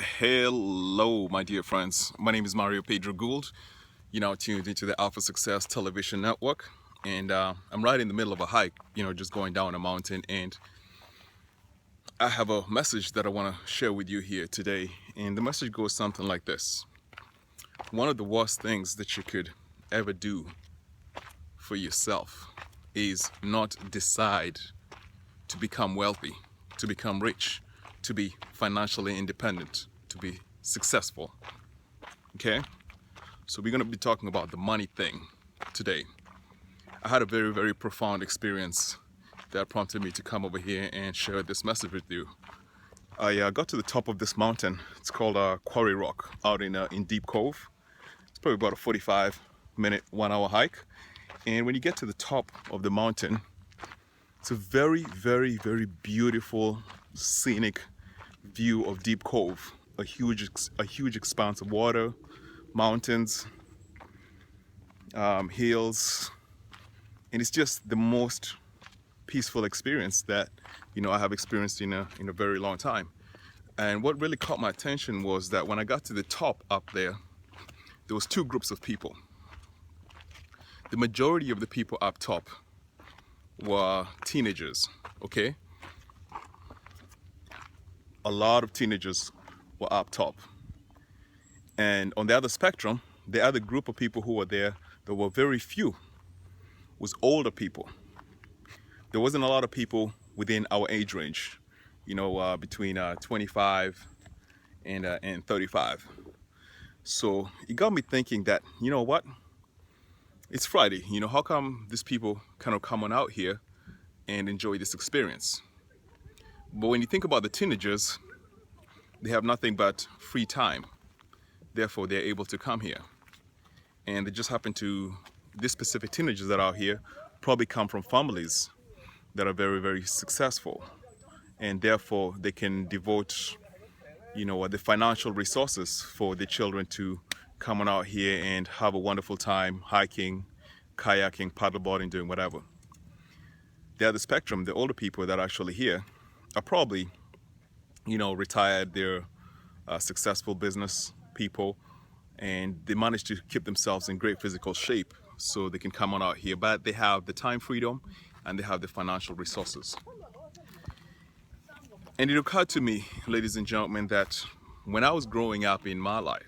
Hello, my dear friends. My name is Mario Pedro Gould. You're now tuned into the Alpha Success Television Network. And I'm right in the middle of a hike, just going down a mountain. And I have a message that I want to share with you here today. And the message goes something like this. One of the worst things that you could ever do for yourself is not decide to become wealthy, to become rich, to be financially independent, to be successful. Okay? So we're going to be talking about the money thing today. I had a very, very profound experience that prompted me to come over here and share this message with you. I got to the top of this mountain. It's called Quarry Rock out in Deep Cove. It's probably about a 45-minute, 1-hour hike. And when you get to the top of the mountain, it's a very, very, very beautiful, scenic view of Deep Cove. A huge expanse of water, mountains, hills, and it's just the most peaceful experience that I have experienced in a very long time. And what really caught my attention was that when I got to the top up there was two groups of people. The majority of the people up top were teenagers. Okay, a lot of teenagers were up top, and on the other spectrum, the other group of people who were there were very few, was older people. There wasn't a lot of people within our age range, between 25 and 35. So it got me thinking that, what? It's Friday, how come these people kind of come on out here and enjoy this experience? But when you think about the teenagers, they have nothing but free time. Therefore, they're able to come here. And they just happen to, these specific teenagers that are out here probably come from families that are very, very successful. And therefore, they can devote, the financial resources for the children to come on out here and have a wonderful time hiking, kayaking, paddleboarding, doing whatever. The other spectrum, the older people that are actually here, are probably, retired. They're successful business people, and they manage to keep themselves in great physical shape so they can come on out here. But they have the time freedom and they have the financial resources. And it occurred to me, ladies and gentlemen, that when I was growing up in my life,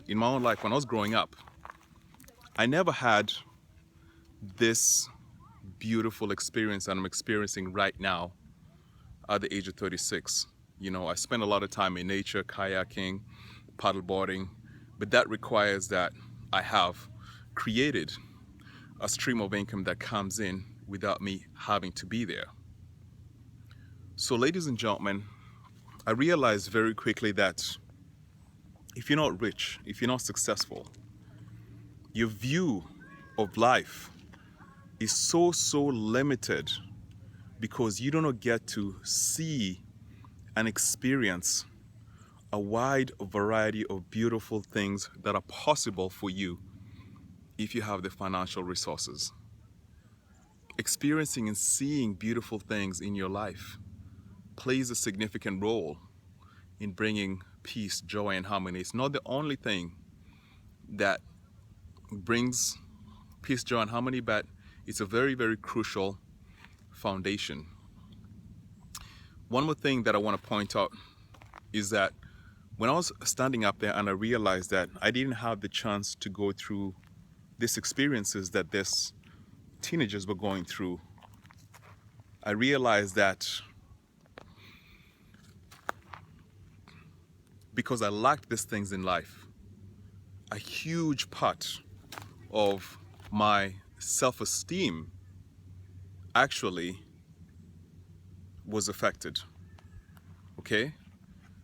in my own life, when I was growing up, I never had this beautiful experience that I'm experiencing right now at the age of 36. I spend a lot of time in nature, kayaking, paddleboarding, but that requires that I have created a stream of income that comes in without me having to be there. So, ladies and gentlemen, I realized very quickly that if you're not rich, if you're not successful, your view of life is so limited because you do not get to see and experience a wide variety of beautiful things that are possible for you if you have the financial resources. Experiencing and seeing beautiful things in your life plays a significant role in bringing peace, joy, and harmony. It's not the only thing that brings peace, joy, and harmony, but it's a very, very crucial foundation. One more thing that I want to point out is that when I was standing up there and I realized that I didn't have the chance to go through these experiences that these teenagers were going through, I realized that because I lacked these things in life, a huge part of my self-esteem actually was affected. Okay?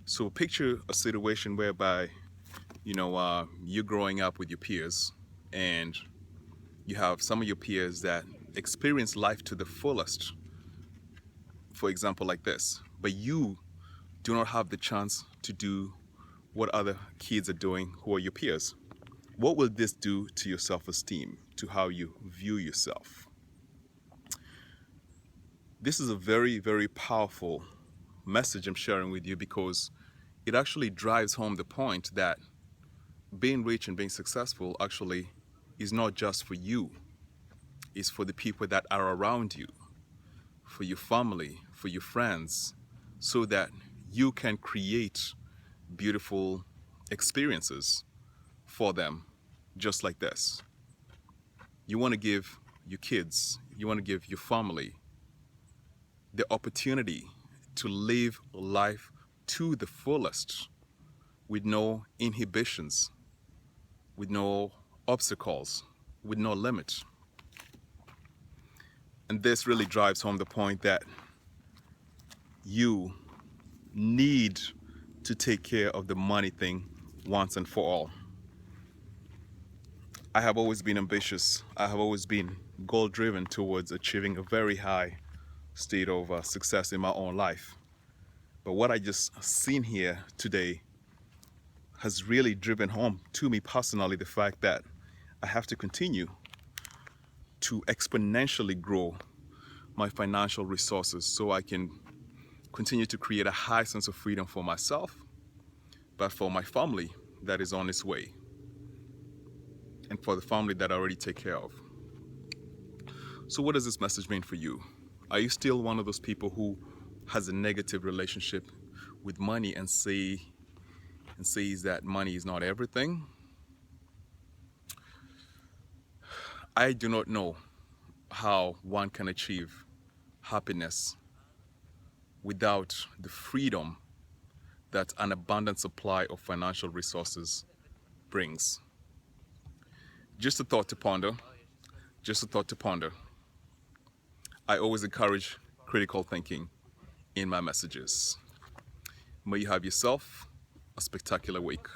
So picture a situation whereby, you're growing up with your peers and you have some of your peers that experience life to the fullest, for example, like this, but you do not have the chance to do what other kids are doing who are your peers. What will this do to your self-esteem, to how you view yourself? This is a very, very powerful message I'm sharing with you because it actually drives home the point that being rich and being successful actually is not just for you, it's for the people that are around you, for your family, for your friends, so that you can create beautiful experiences for them just like this. You want to give your kids, you want to give your family the opportunity to live life to the fullest with no inhibitions, with no obstacles, with no limit. And this really drives home the point that you need to take care of the money thing once and for all. I have always been ambitious. I have always been goal driven towards achieving a very high state of success in my own life. But what I just seen here today has really driven home to me personally the fact that I have to continue to exponentially grow my financial resources so I can continue to create a high sense of freedom for myself, but for my family that is on its way, and for the family that I already take care of. So what does this message mean for you? Are you still one of those people who has a negative relationship with money and says that money is not everything? I do not know how one can achieve happiness without the freedom that an abundant supply of financial resources brings. Just a thought to ponder. Just a thought to ponder. I always encourage critical thinking in my messages. May you have yourself a spectacular week.